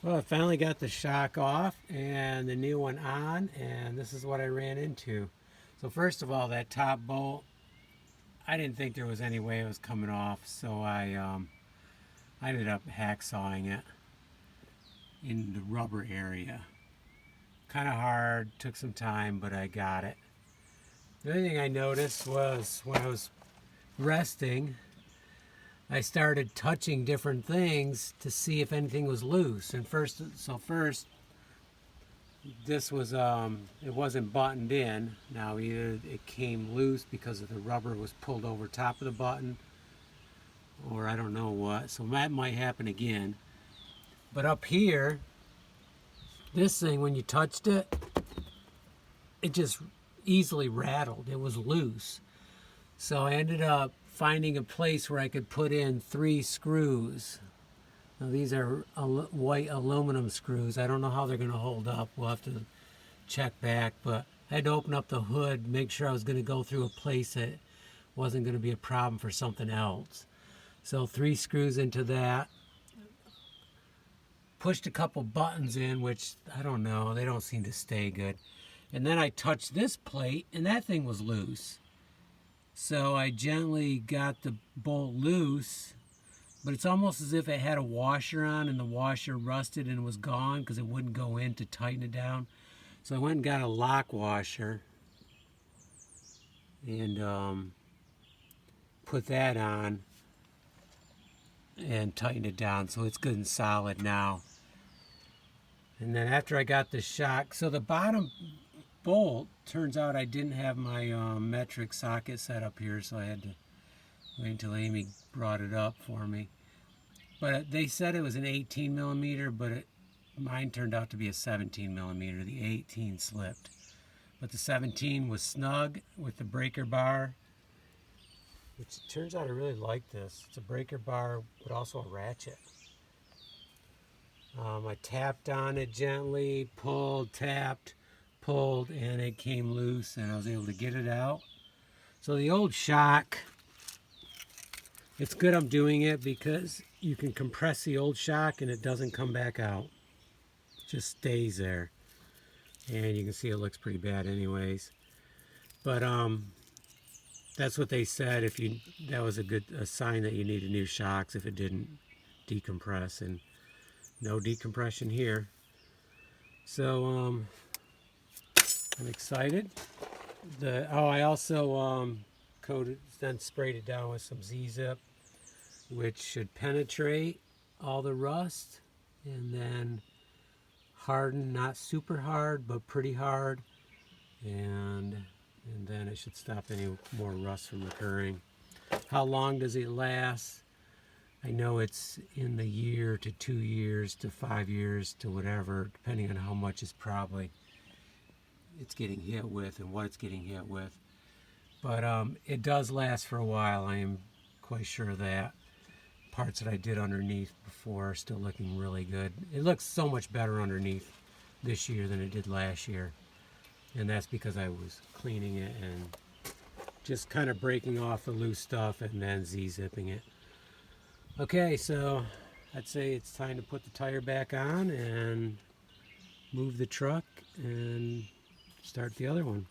Well, I finally got the shock off and the new one on, and this is what I ran into. So first of all, that top bolt, I didn't think there was any way it was coming off, so I ended up hacksawing it in the rubber area. Kind of hard, took some time, but I got it. The other thing I noticed was when I was resting, I started touching different things to see if anything was loose. And first, this was it wasn't buttoned in. Now either it came loose because of the rubber was pulled over top of the button, or I don't know what. So that might happen again. But up here, this thing, when you touched it, it just easily rattled. It was loose. So I ended up finding a place where I could put in 3 screws. Now these are white aluminum screws. I don't know how they're going to hold up. We'll have to check back, but I had to open up the hood, make sure I was going to go through a place that wasn't going to be a problem for something else. So 3 screws into that. Pushed a couple buttons in, which I don't know, they don't seem to stay good. And then I touched this plate and that thing was loose. So I gently got the bolt loose, but it's almost as if it had a washer on and the washer rusted and was gone because it wouldn't go in to tighten it down. So I went and got a lock washer and put that on and tightened it down, so it's good and solid now. And then after I got the shock, so the bottom bolt, turns out I didn't have my metric socket set up here, so I had to wait until Amy brought it up for me. But they said it was an 18 millimeter, but mine turned out to be a 17 millimeter. The 18 slipped, but the 17 was snug with the breaker bar, which it turns out I really like this. It's a breaker bar, but also a ratchet. I tapped on it gently, pulled, tapped, pulled, and it came loose, and I was able to get it out. So the old shock, it's good I'm doing it because you can compress the old shock and it doesn't come back out. It just stays there. And you can see it looks pretty bad anyways. But that's what they said. That was a sign that you needed new shocks if it didn't decompress, and no decompression here. So I'm excited. I also then sprayed it down with some Z-Zip, which should penetrate all the rust and then harden, not super hard, but pretty hard, and then it should stop any more rust from occurring. How long does it last? I know it's in the year to 2 years to 5 years to whatever, depending on how much it's getting hit with and what it's getting hit with. But it does last for a while. I am quite sure of that. Parts that I did underneath before are still looking really good. It looks so much better underneath this year than it did last year. And that's because I was cleaning it and just kind of breaking off the loose stuff and then Z-zipping it. Okay, so I'd say it's time to put the tire back on and move the truck and start the other one.